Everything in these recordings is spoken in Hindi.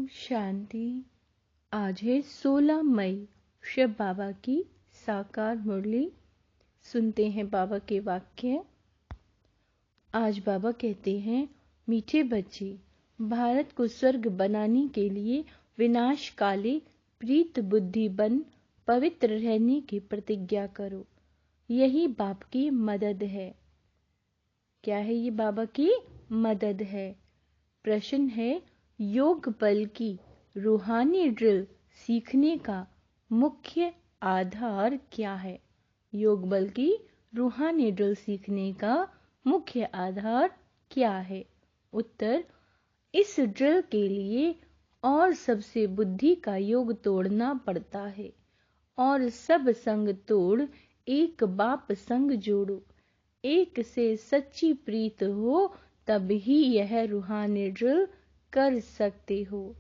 शांति। आज है 16 मई, शिव बाबा की साकार मुरली। सुनते हैं बाबा के वाक्य। आज बाबा कहते हैं, मीठे बच्चे, भारत को स्वर्ग बनाने के लिए विनाश काले प्रीत बुद्धि बन पवित्र रहने की प्रतिज्ञा करो। यही बाप की मदद है। क्या है ये बाबा की मदद है? प्रश्न है, योग बल की रूहानी ड्रिल सीखने का मुख्य आधार क्या है? योग बल की रूहानी ड्रिल सीखने का मुख्य आधार क्या है? उत्तर, इस ड्रिल के लिए और सबसे बुद्धि का योग तोड़ना पड़ता है और सब संग तोड़ एक बाप संग जोड़ो। एक से सच्ची प्रीत हो तब ही यह रूहानी ड्रिल कर सकते हो।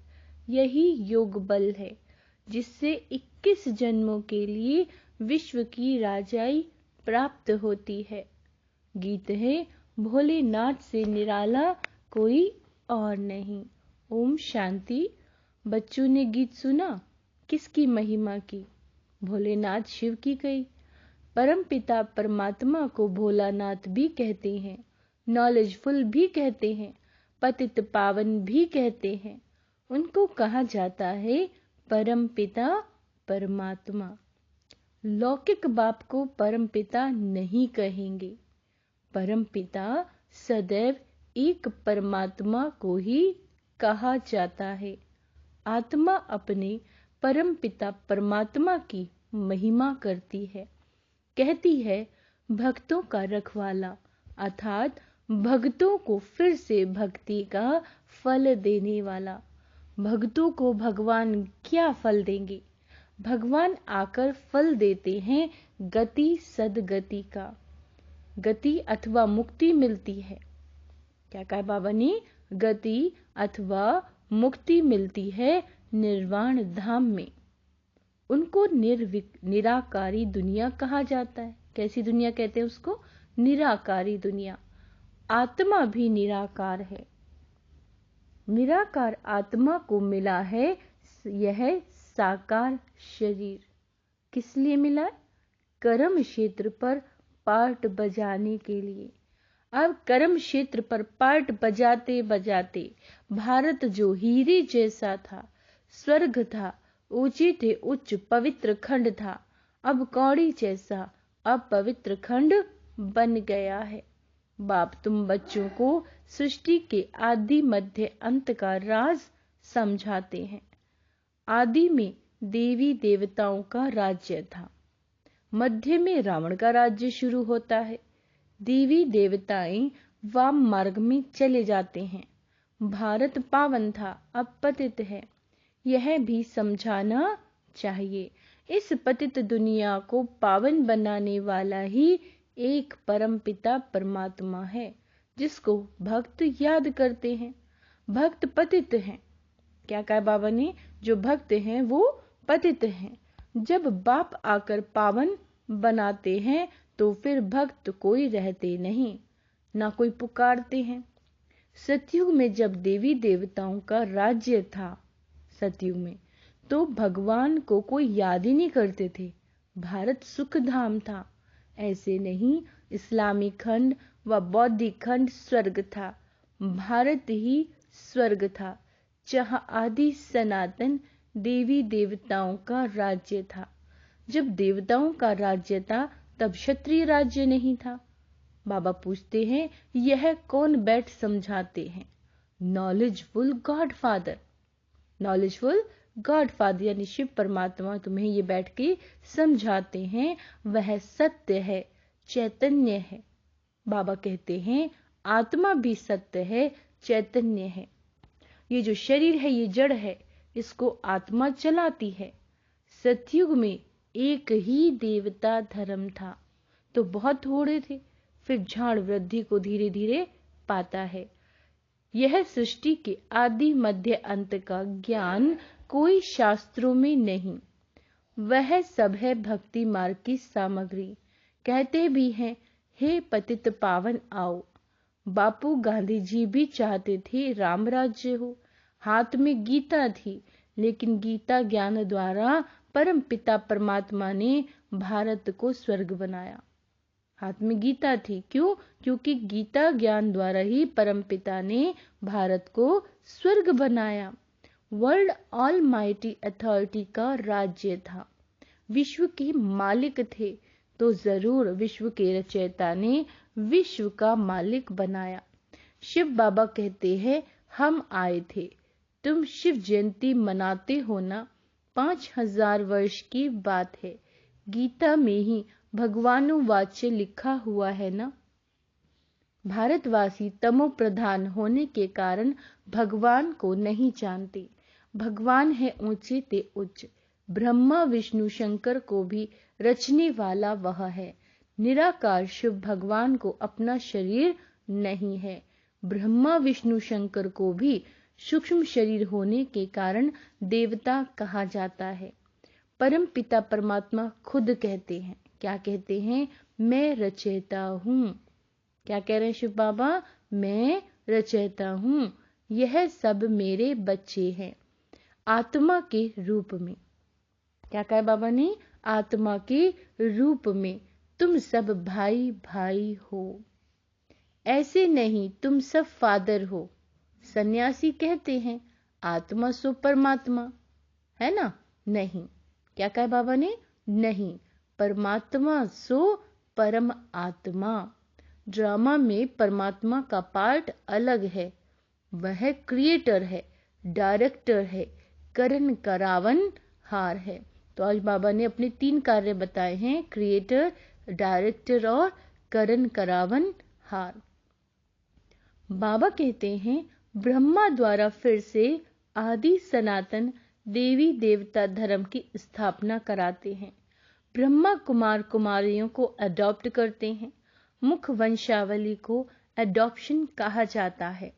यही योग बल है जिससे 21 जन्मों के लिए विश्व की राजाई प्राप्त होती है। गीत है, भोलेनाथ से निराला कोई और नहीं। ओम शांति। बच्चों ने गीत सुना, किसकी महिमा की? भोलेनाथ शिव की गई। परमपिता परमात्मा को भोलानाथ भी कहते हैं, नॉलेजफुल भी कहते हैं, पतित पावन भी कहते हैं। उनको कहा जाता है परमपिता परमात्मा। लौकिक बाप को परमपिता नहीं कहेंगे। परमपिता सदैव एक परमात्मा को ही कहा जाता है। आत्मा अपने परमपिता परमात्मा की महिमा करती है, कहती है भक्तों का रखवाला, अर्थात भक्तों को फिर से भक्ति का फल देने वाला। भक्तों को भगवान क्या फल देंगे? भगवान आकर फल देते हैं गति सदगति का। गति अथवा मुक्ति मिलती है। क्या कहा बाबा ने? गति अथवा मुक्ति मिलती है निर्वाण धाम में। उनको निराकारी दुनिया कहा जाता है। कैसी दुनिया कहते हैं उसको? निराकारी दुनिया। आत्मा भी निराकार है। निराकार आत्मा को मिला है यह साकार शरीर। किस लिए मिला? कर्म क्षेत्र पर पार्ट बजाने के लिए। अब कर्म क्षेत्र पर पार्ट बजाते बजाते भारत जो हीरे जैसा था, स्वर्ग था, ऊंचे थे उच्च पवित्र खंड था, अब कौड़ी जैसा अपवित्र खंड बन गया है। बाप तुम बच्चों को सृष्टि के आदि मध्य अंत का राज समझाते हैं। आदि में देवी देवताओं का राज्य था। मध्य में रावण का राज्य शुरू होता है। देवी देवताएं वाम मार्ग में चले जाते हैं। भारत पावन था, अब पतित है। यह भी समझाना चाहिए। इस पतित दुनिया को पावन बनाने वाला ही एक परमपिता परमात्मा है, जिसको भक्त याद करते हैं। भक्त पतित हैं। क्या कहा बाबा ने? जो भक्त हैं वो पतित हैं। जब बाप आकर पावन बनाते हैं तो फिर भक्त कोई रहते नहीं, ना कोई पुकारते हैं। सतयुग में जब देवी देवताओं का राज्य था, सतयुग में, तो भगवान को कोई याद ही नहीं करते थे। भारत सुख धाम था। ऐसे नहीं, इस्लामी खंड व बौद्धिक खंड स्वर्ग था। भारत ही स्वर्ग था, जहां आदि सनातन देवी देवताओं का राज्य था। जब देवताओं का राज्य था तब क्षत्रिय राज्य नहीं था। बाबा पूछते हैं, यह कौन बैठ समझाते हैं? Knowledgeful God father. Knowledgeful God father यानी शिव परमात्मा तुम्हें ये बैठ के समझाते हैं। वह सत्य है, चैतन्य है। बाबा कहते हैं आत्मा भी सत्य है, चैतन्य है। ये जो शरीर है ये जड़ है, इसको आत्मा चलाती है। सतयुग में एक ही देवता धर्म था तो बहुत थोड़े थे, फिर झाड़ वृद्धि को धीरे धीरे पाता है। यह सृष्टि के आदि मध्य अंत का ज्ञान कोई शास्त्रों में नहीं, वह सब है भक्ति मार्ग की सामग्री। कहते भी हैं, हे पतित पावन आओ। बापू गांधी जी भी चाहते थे राम राज्य हो। हाथ में गीता थी, लेकिन गीता ज्ञान द्वारा परम पिता परमात्मा ने भारत को स्वर्ग बनाया। हाथ में गीता थी, क्यों? क्योंकि गीता ज्ञान द्वारा ही परम पिता ने भारत को स्वर्ग बनाया। वर्ल्ड ऑलमाइटी अथॉरिटी का राज्य था, विश्व के मालिक थे, तो जरूर विश्व के रचयिता ने विश्व का मालिक बनाया। शिव बाबा कहते हैं, हम आए थे, तुम शिव जयंती मनाते हो ना, 5000 वर्ष की बात है, गीता में ही भगवानुवाच्य लिखा हुआ है ना। भारतवासी तमो प्रधान होने के कारण भगवान को नहीं जानते। भगवान है ऊंचे ते उच्च, ब्रह्मा विष्णु शंकर को भी रचने वाला वह है। निराकार शिव भगवान को अपना शरीर नहीं है। ब्रह्मा विष्णु शंकर को भी सूक्ष्म शरीर होने के कारण देवता कहा जाता है। परम पिता परमात्मा खुद कहते हैं, क्या कहते हैं? मैं रचयिता हूँ। क्या कह रहे हैं शिव बाबा? मैं रचयिता हूँ, यह सब मेरे बच्चे हैं आत्मा के रूप में। क्या कहा बाबा ने? आत्मा के रूप में तुम सब भाई भाई हो, ऐसे नहीं तुम सब फादर हो। सन्यासी कहते हैं आत्मा सो परमात्मा, है ना? नहीं। क्या कहा बाबा ने? नहीं, परमात्मा सो परम आत्मा। ड्रामा में परमात्मा का पार्ट अलग है, वह क्रिएटर है, डायरेक्टर है, करण करावन हार है। तो आज बाबा ने अपने 3 कार्य बताए हैं, क्रिएटर, डायरेक्टर और करण करावन हार। बाबा कहते हैं ब्रह्मा द्वारा फिर से आदि सनातन देवी देवता धर्म की स्थापना कराते हैं। ब्रह्मा कुमार कुमारियों को अडॉप्ट करते हैं। मुख वंशावली को अडॉप्शन कहा जाता है।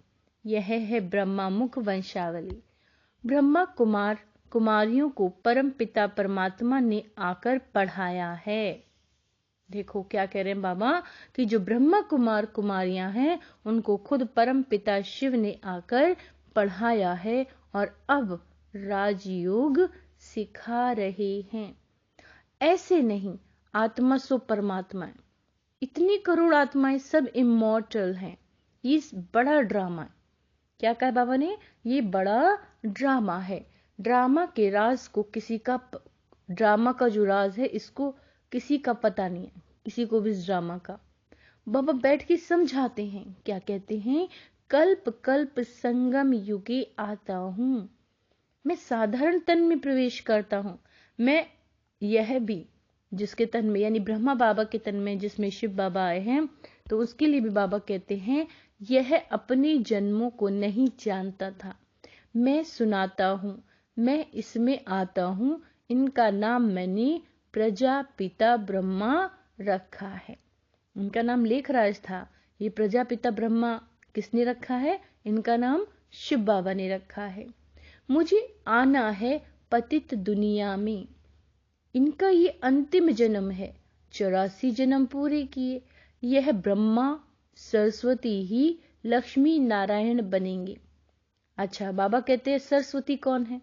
यह है ब्रह्मा मुख वंशावली। ब्रह्मा कुमार कुमारियों को परम पिता परमात्मा ने आकर पढ़ाया है। देखो क्या कह रहे हैं बाबा कि जो ब्रह्मा कुमार कुमारियां हैं उनको खुद परम पिता शिव ने आकर पढ़ाया है और अब राजयोग सिखा रहे हैं। ऐसे नहीं, आत्मा सो परमात्मा है। इतनी करोड़ आत्माएं सब इमॉर्टल हैं। ये बड़ा ड्रामा है। क्या कहा बाबा ने? ये बड़ा ड्रामा है। ड्रामा के राज को ड्रामा का जो राज है इसको किसी का पता नहीं है, किसी को भी इस ड्रामा का। बाबा बैठ के समझाते हैं। क्या कहते हैं? कल्प कल्प संगम युगे आता हूं, मैं साधारण तन में प्रवेश करता हूं। मैं यह भी जिसके तन में यानी ब्रह्मा बाबा के तन में जिसमें शिव बाबा आए हैं, तो उसके लिए भी बाबा कहते हैं यह अपने जन्मों को नहीं जानता था। मैं सुनाता हूं, मैं इसमें आता हूं। इनका नाम मैंने प्रजापिता ब्रह्मा रखा है। इनका नाम लेखराज था। ये प्रजापिता ब्रह्मा किसने रखा है? इनका नाम शिव बाबा ने रखा है। मुझे आना है पतित दुनिया में। इनका ये अंतिम जन्म है। 84 जन्म पूरे किए। यह ब्रह्मा सरस्वती ही लक्ष्मी नारायण बनेंगे। अच्छा, बाबा कहते हैं सरस्वती कौन है?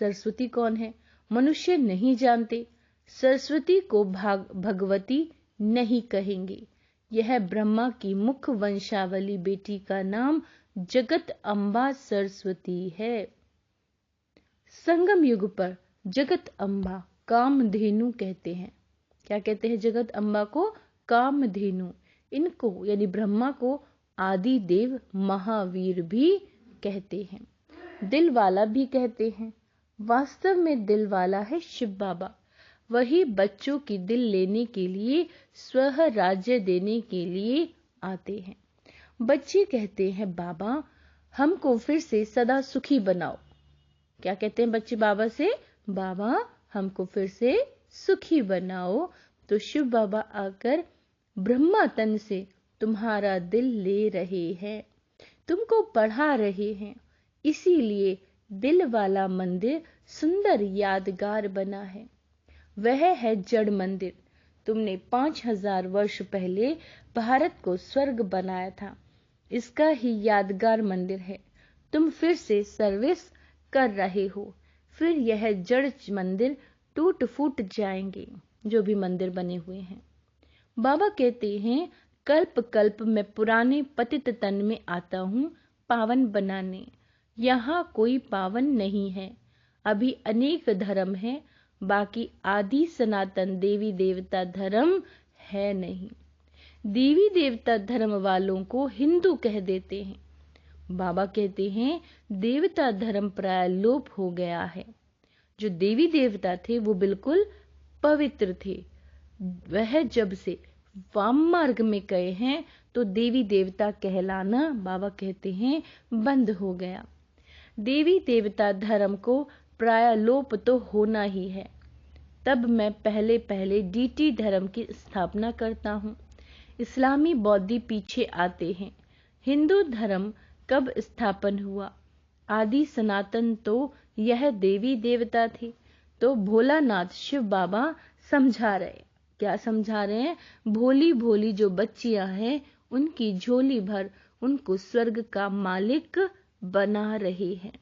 सरस्वती कौन है? मनुष्य नहीं जानते। सरस्वती को भगवती नहीं कहेंगे। यह ब्रह्मा की मुख वंशावली बेटी का नाम जगत अम्बा सरस्वती है। संगम युग पर जगत अम्बा कामधेनु कहते हैं। क्या कहते हैं? जगत अम्बा को कामधेनु। इनको यानी ब्रह्मा को आदि देव महावीर भी कहते हैं। दिल वाला भी कहते हैं। वास्तव में दिल वाला है शिव बाबा। वही बच्चों की दिल लेने के लिए, स्व राज्य देने के लिए आते हैं। बच्चे कहते हैं बाबा हमको फिर से सदा सुखी बनाओ। क्या कहते हैं बच्चे बाबा से? बाबा हमको फिर से सुखी बनाओ। तो शिव बाबा आकर ब्रह्मा तन से तुम्हारा दिल ले रहे हैं, तुमको पढ़ा रहे हैं। इसीलिए दिल वाला मंदिर सुंदर यादगार बना है। वह है जड़ मंदिर। तुमने 5000 वर्ष पहले भारत को स्वर्ग बनाया था। इसका ही यादगार मंदिर है। तुम फिर से सर्विस कर रहे हो, फिर यह जड़ मंदिर टूट फूट जाएंगे, जो भी मंदिर बने हुए हैं। बाबा कहते हैं, कल्प कल्प मैं पुराने पतित तन में आता हूँ पावन बनाने। यहाँ कोई पावन नहीं है, अभी अनेक धर्म है, बाकी आदि सनातन देवी देवता धर्म है नहीं। देवी देवता धर्म वालों को हिंदू कह देते हैं। बाबा कहते हैं, देवता धर्म प्राय लोप हो गया है। जो देवी देवता थे वो बिल्कुल पवित्र थे, वह जब से वाम मार्ग में गए हैं तो देवी देवता कहलाना, बाबा कहते हैं, बंद हो गया। देवी देवता धर्म को प्राय लोप तो होना ही है। तब मैं पहले पहले डीटी धर्म की स्थापना करता हूँ। इस्लामी बौद्धि पीछे आते हैं। हिंदू धर्म कब स्थापन हुआ? आदि सनातन तो यह देवी देवता थे। तो भोलानाथ शिव बाबा समझा रहे, क्या समझा रहे हैं? भोली भोली जो बच्चियां हैं उनकी झोली भर उनको स्वर्ग का मालिक बना रहे हैं।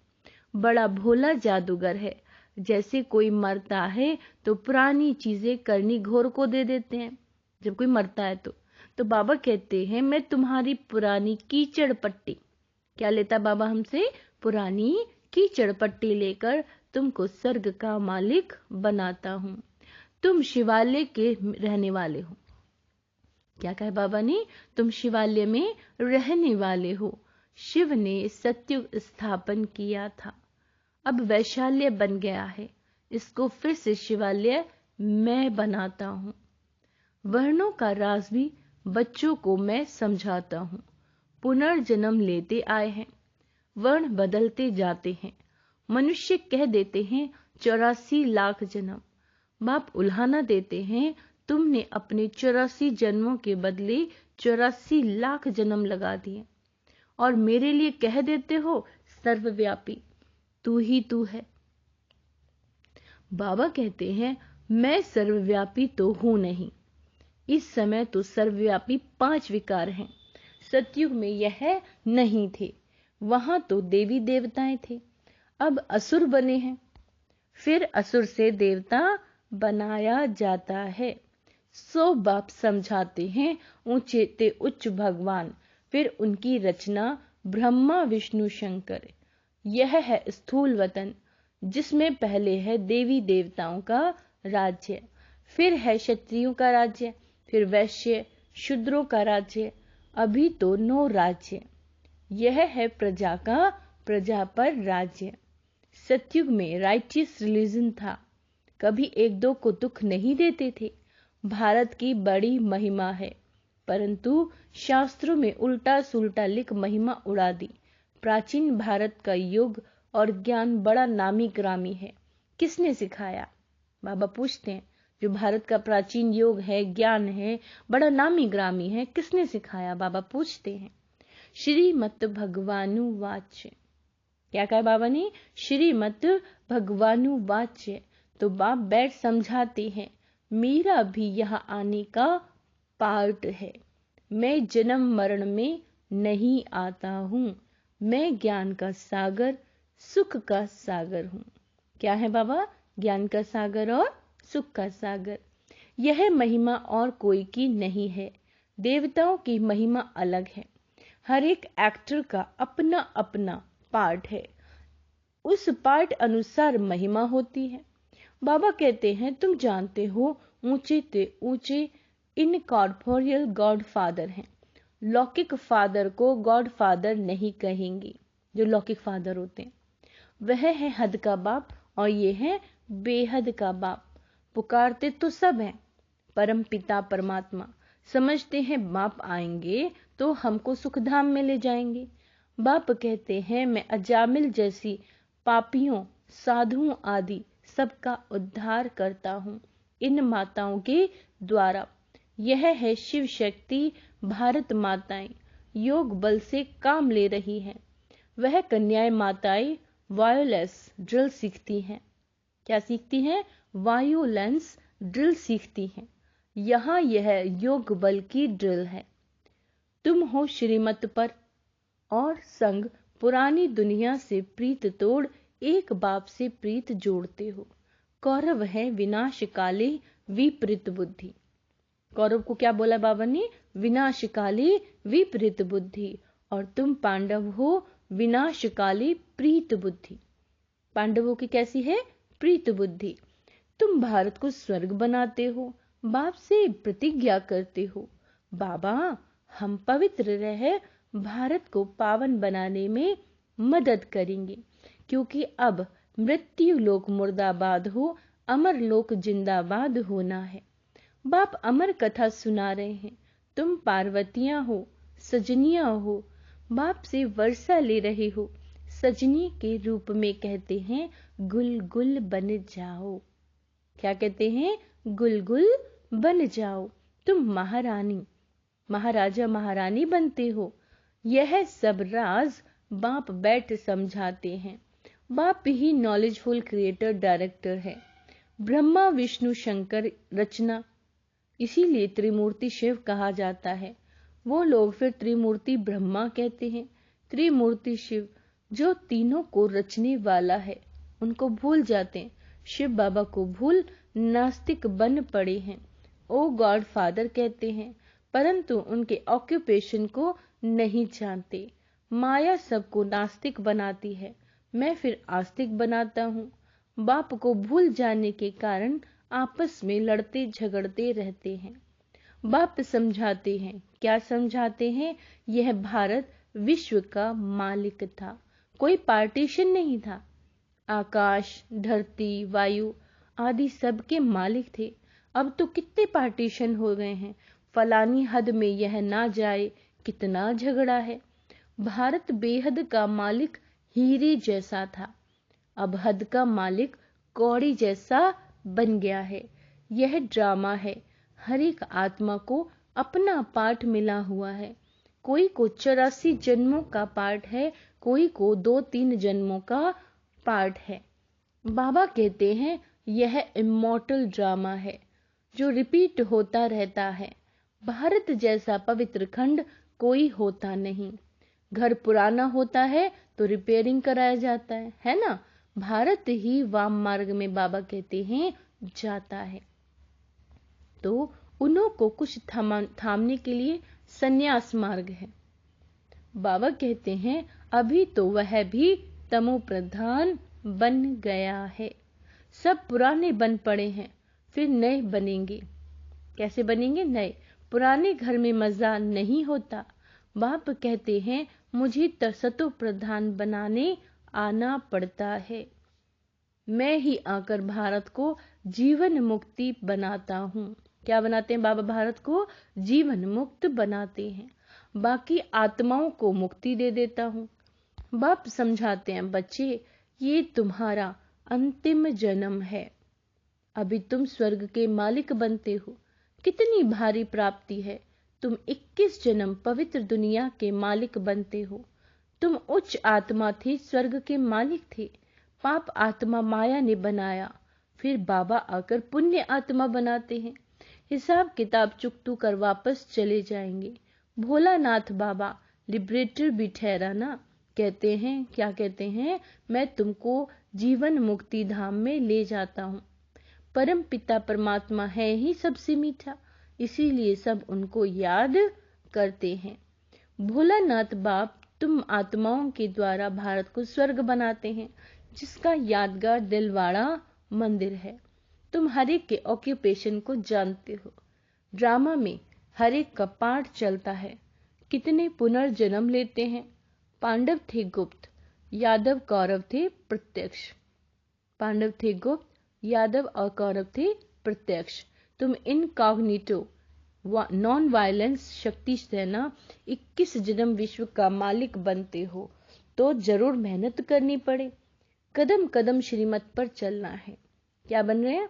बड़ा भोला जादूगर है। जैसे कोई मरता है तो पुरानी चीजें करनी घोर को दे देते हैं। जब कोई मरता है तो बाबा कहते हैं, मैं तुम्हारी पुरानी कीचड़ पट्टी, क्या लेता बाबा हमसे? पुरानी कीचड़ पट्टी लेकर तुमको स्वर्ग का मालिक बनाता हूँ। तुम शिवालय के रहने वाले हो। क्या कहा बाबा ने? तुम शिवालय में रहने वाले हो। शिव ने सत्युग स्थापन किया था, अब वैशाल्य बन गया है। इसको फिर से शिवालय मैं बनाता हूँ। वर्णों का राज भी बच्चों को मैं समझाता हूँ। पुनर्जन्म लेते आए हैं, वर्ण बदलते जाते हैं। मनुष्य कह देते हैं 84 लाख जन्म। बाप उल्हाना देते हैं, तुमने अपने 84 जन्मों के बदले 84 लाख जन्म लगा दिए और मेरे लिए कह देते हो सर्वव्यापी, तू ही तू है। बाबा कहते हैं, मैं सर्वव्यापी तो हूं नहीं। इस समय तो सर्वव्यापी 5 विकार हैं। सतयुग में यह नहीं थे, वहां तो देवी देवताएं थे। अब असुर बने हैं, फिर असुर से देवता बनाया जाता है। सो बाप समझाते हैं, ऊंचे ते उच्च भगवान, फिर उनकी रचना ब्रह्मा विष्णु शंकर। यह है स्थूल वतन, जिसमें पहले है देवी देवताओं का राज्य, फिर है क्षत्रियों का राज्य, फिर वैश्य शूद्रों का राज्य, अभी तो 9 राज्य। यह है प्रजा का प्रजा पर राज्य। सतयुग में राइटियस रिलीजन था, कभी एक दो को दुख नहीं देते थे। भारत की बड़ी महिमा है, परंतु शास्त्रों में उल्टा सुल्टा लिख महिमा उड़ा दी। प्राचीन भारत का योग और ज्ञान बड़ा नामी ग्रामी है, किसने सिखाया? बाबा पूछते हैं, जो भारत का प्राचीन योग है, ज्ञान है, बड़ा नामी ग्रामी है, किसने सिखाया? बाबा पूछते हैं। श्रीमत भगवानुवाच्य। क्या कहा बाबा ने? श्रीमत भगवानुवाच्य। तो बाप बैठ समझाते हैं, मेरा भी यहाँ आने का पार्ट है। मैं जन्म मरण में नहीं आता हूँ। मैं ज्ञान का सागर, सुख का सागर हूँ। क्या है बाबा? ज्ञान का सागर और सुख का सागर। यह महिमा और कोई की नहीं है। देवताओं की महिमा अलग है। हर एक एक्टर का अपना अपना पार्ट है, उस पार्ट अनुसार महिमा होती है। बाबा कहते हैं, तुम जानते हो ऊंचे ते ऊंचे इनकॉर्पोरियल गॉड फादर हैं। लौकिक फादर को गॉड फादर नहीं कहेंगे। जो लौकिक फादर होते हैं वह है हद का बाप और ये है बेहद का बाप। पुकारते तो सब हैं, परम पिता परमात्मा। समझते हैं बाप आएंगे तो हमको सुखधाम में ले जाएंगे। बाप कहते हैं, मैं अजामिल जैसी पापियों, साधुओं आदि सबका उद्धार करता हूँ इन माताओं के द्वारा। यह है शिव शक्ति भारत माताएं, योग बल से काम ले रही हैं। वह कन्याएं माताएं वायोलेंस ड्रिल सीखती हैं। क्या सीखती हैं? वायोलेंस ड्रिल सीखती हैं। यहाँ यह योग बल की ड्रिल है। तुम हो श्रीमत पर और संग पुरानी दुनिया से प्रीत तोड़ एक बाप से प्रीत जोड़ते हो। कौरव है विनाशकाले विपरीत बुद्धि। कौरव को क्या बोला बाबा ने? विनाशकाले विपरीत बुद्धि। और तुम पांडव हो विनाशकाले प्रीत बुद्धि। पांडवों की कैसी है? प्रीत बुद्धि। तुम भारत को स्वर्ग बनाते हो, बाप से प्रतिज्ञा करते हो, बाबा हम पवित्र रह भारत को पावन बनाने में मदद करेंगे, क्योंकि अब मृत्यु लोक मुर्दाबाद हो, अमर लोक जिंदाबाद होना है। बाप अमर कथा सुना रहे हैं। तुम पार्वतियां हो, सजनियां हो, बाप से वर्षा ले रहे हो, सजनी के रूप में कहते हैं गुल गुल बन जाओ। क्या कहते हैं? गुल गुल बन जाओ। तुम महारानी, महाराजा, महारानी बनते हो। यह सब राज बाप बैठ समझाते हैं। बाप ही नॉलेजफुल क्रिएटर डायरेक्टर है। ब्रह्मा विष्णु शंकर रचना, इसीलिए त्रिमूर्ति शिव कहा जाता है। वो लोग फिर त्रिमूर्ति ब्रह्मा कहते हैं। त्रिमूर्ति शिव जो तीनों को रचने वाला है, उनको भूल जाते हैं। शिव बाबा को भूल नास्तिक बन पड़े हैं। ओ गॉड फादर कहते हैं, परंतु उनके ऑक्यूपेशन को नहीं जानते। माया सबको नास्तिक बनाती है, मैं फिर आस्तिक बनाता हूँ। बाप को भूल जाने के कारण आपस में लड़ते झगड़ते रहते हैं। बाप समझाते हैं, क्या समझाते हैं? यह भारत विश्व का मालिक था, कोई पार्टीशन नहीं था। आकाश, धरती, वायु आदि सबके मालिक थे। अब तो कितने पार्टीशन हो गए हैं। फलानी हद में यह ना जाए, कितना झगड़ा है। भारत बेहद का मालिक हीरे जैसा था, अब हद का मालिक कौड़ी जैसा बन गया है। यह ड्रामा है। हर एक आत्मा को अपना पाठ मिला हुआ है। कोई को 84 जन्मों का पाठ है, कोई को 2-3 जन्मों का पाठ है। बाबा कहते हैं यह इमॉर्टल ड्रामा है जो रिपीट होता रहता है। भारत जैसा पवित्र खंड कोई होता नहीं। घर पुराना होता है तो रिपेयरिंग कराया जाता है ना। भारत ही वाम मार्ग में बाबा कहते हैं जाता है। तो उन्हों को कुछ थामने के लिए संन्यास मार्ग है। बाबा कहते हैं अभी तो वह भी तमो प्रधान बन गया है। सब पुराने बन पड़े हैं, फिर नए बनेंगे। कैसे बनेंगे? नए। पुराने घर में मजा नहीं होता। बाप कहते हैं मुझे सतो प्रधान बनाने आना पड़ता है। मैं ही आकर भारत को जीवन मुक्ति बनाता हूँ। क्या बनाते हैं बाबा? भारत को जीवन मुक्त बनाते हैं। बाकी आत्माओं को मुक्ति दे देता हूँ। बाप समझाते हैं बच्चे, ये तुम्हारा अंतिम जन्म है। अभी तुम स्वर्ग के मालिक बनते हो। कितनी भारी प्राप्ति है। तुम 21 जन्म पवित्र दुनिया के मालिक बनते हो। तुम उच्च आत्मा थे, स्वर्ग के मालिक थे। पाप आत्मा माया ने बनाया, फिर बाबा आकर पुण्य आत्मा बनाते हैं। हिसाब किताब चुकतू कर वापस चले जाएंगे। भोलानाथ बाबा लिबरेटर भी ठहरा ना। कहते हैं, क्या कहते हैं? मैं तुमको जीवन मुक्ति धाम में ले जाता हूँ। परम पिता परमात्मा है ही सबसे मीठा, इसीलिए सब उनको याद करते हैं। भोलानाथ बाप तुम आत्माओं के द्वारा भारत को स्वर्ग बनाते हैं, जिसका यादगार दिलवाड़ा मंदिर है। तुम हर एक के ऑक्यूपेशन को जानते हो। ड्रामा में हर एक का पाठ चलता है। कितने पुनर्जन्म लेते हैं। पांडव थे गुप्त, यादव कौरव थे प्रत्यक्ष। पांडव थे गुप्त, यादव और कौरव थे प्रत्यक्ष। तुम इनकॉग्निटो नॉन वायलेंस शक्ति सेना 21 जन्म विश्व का मालिक बनते हो तो जरूर मेहनत करनी पड़े। कदम कदम श्रीमत पर चलना है। क्या बन रहे हैं?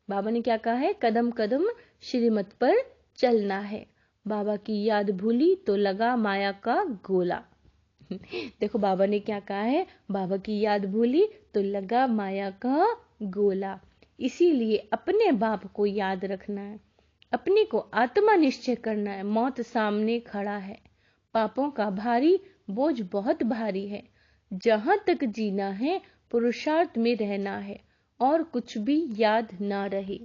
बाबा ने क्या कहा है? कदम कदम श्रीमत पर चलना है। बाबा की याद भूली तो लगा माया का गोला। देखो बाबा ने क्या कहा है? बाबा की याद भूली तो लगा माया का गोला। इसीलिए अपने बाप को याद रखना है, अपने को आत्मा निश्चय करना है। मौत सामने खड़ा है, पापों का भारी बोझ बहुत भारी है। जहां तक जीना है पुरुषार्थ में रहना है और कुछ भी याद ना रहे।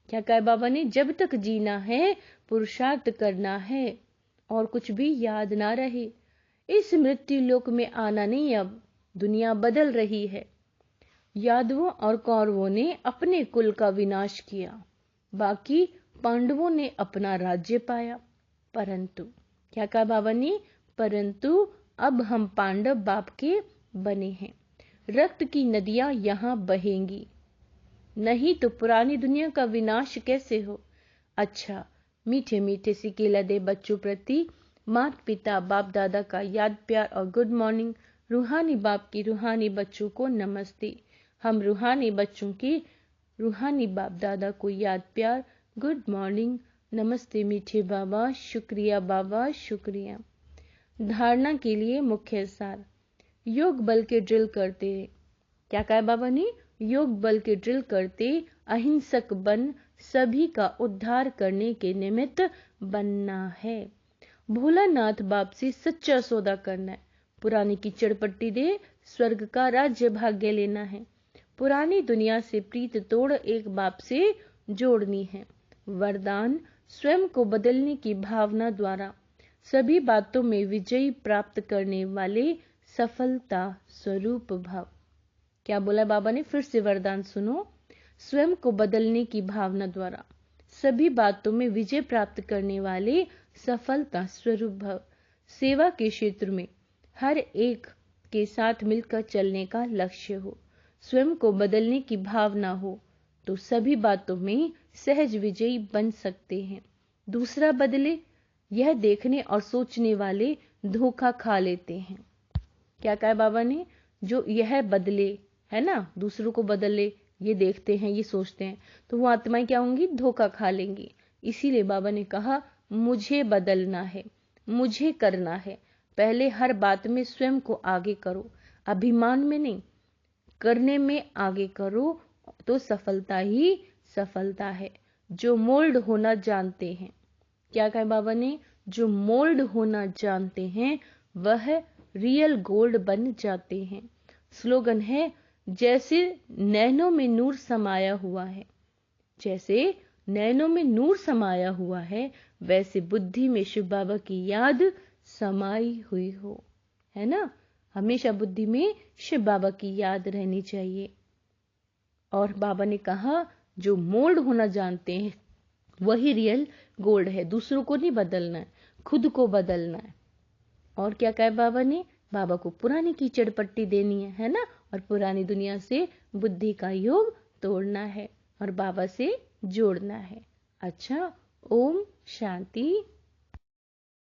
क्या कहा बाबा ने? जब तक जीना है पुरुषार्थ करना है और कुछ भी याद ना रहे। इस मृत्यु लोक में आना नहीं, अब दुनिया बदल रही है। यादवों और कौरवों ने अपने कुल का विनाश किया, बाकी पांडवों ने अपना राज्य पाया। परंतु क्या कहा बाबा ने? परंतु अब हम पांडव बाप के बने हैं। रक्त की नदियां यहां बहेंगी, नहीं तो पुरानी दुनिया का विनाश कैसे हो। अच्छा, मीठे मीठे से केला दे बच्चों प्रति माता पिता बाप दादा का याद प्यार और गुड मॉर्निंग। रूहानी बाप की रूहानी बच्चों को नमस्ते। हम रूहानी बच्चों की रूहानी बाप दादा को याद प्यार गुड मॉर्निंग नमस्ते मीठे बाबा, शुक्रिया बाबा, शुक्रिया। धारणा के लिए मुख्य सार। योग बल के ड्रिल करते। क्या कहा बाबा ने? योग बल के ड्रिल करते अहिंसक बन सभी का उद्धार करने के निमित्त बनना है। भोलानाथ बाप से सच्चा सौदा करना है। पुरानी कीचड़ पट्टी दे स्वर्ग का राज्य भाग्य लेना है। पुरानी दुनिया से प्रीत तोड़ एक बाप से जोड़नी है। वरदान, स्वयं को बदलने की भावना द्वारा सभी बातों में विजय प्राप्त करने वाले सफलता स्वरूप भव। क्या बोला बाबा ने? फिर से वरदान सुनो। स्वयं को बदलने की भावना द्वारा सभी बातों में विजय प्राप्त करने वाले सफलता स्वरूप भव। सेवा के क्षेत्र में हर एक के साथ मिलकर चलने का लक्ष्य हो। स्वयं को बदलने की भावना हो तो सभी बातों में सहज विजयी बन सकते हैं। दूसरा बदले, यह देखने और सोचने वाले धोखा खा लेते हैं। क्या कहा बाबा ने? जो यह बदले, है ना, दूसरों को बदले, ये देखते हैं, ये सोचते हैं, तो वो आत्माएं क्या होंगी? धोखा खा लेंगी। इसीलिए बाबा ने कहा मुझे बदलना है, मुझे करना है। पहले हर बात में स्वयं को आगे करो, अभिमान में नहीं, करने में आगे करो तो सफलता ही सफलता है। जो मोल्ड होना जानते हैं। क्या कहा बाबा ने? जो मोल्ड होना जानते हैं वह रियल गोल्ड बन जाते हैं। स्लोगन है, जैसे नैनों में नूर समाया हुआ है, जैसे नैनों में नूर समाया हुआ है, वैसे बुद्धि में शिव बाबा की याद समाई हुई हो, है ना। हमेशा बुद्धि में शिव बाबा की याद रहनी चाहिए। और बाबा ने कहा जो मोल्ड होना जानते हैं वही रियल गोल्ड है। दूसरों को नहीं बदलना है, खुद को बदलना है। और क्या कहा बाबा ने? बाबा को पुरानी कीचड़ पट्टी देनी है ना, और पुरानी दुनिया से बुद्धि का योग तोड़ना है और बाबा से जोड़ना है। अच्छा, ओम शांति।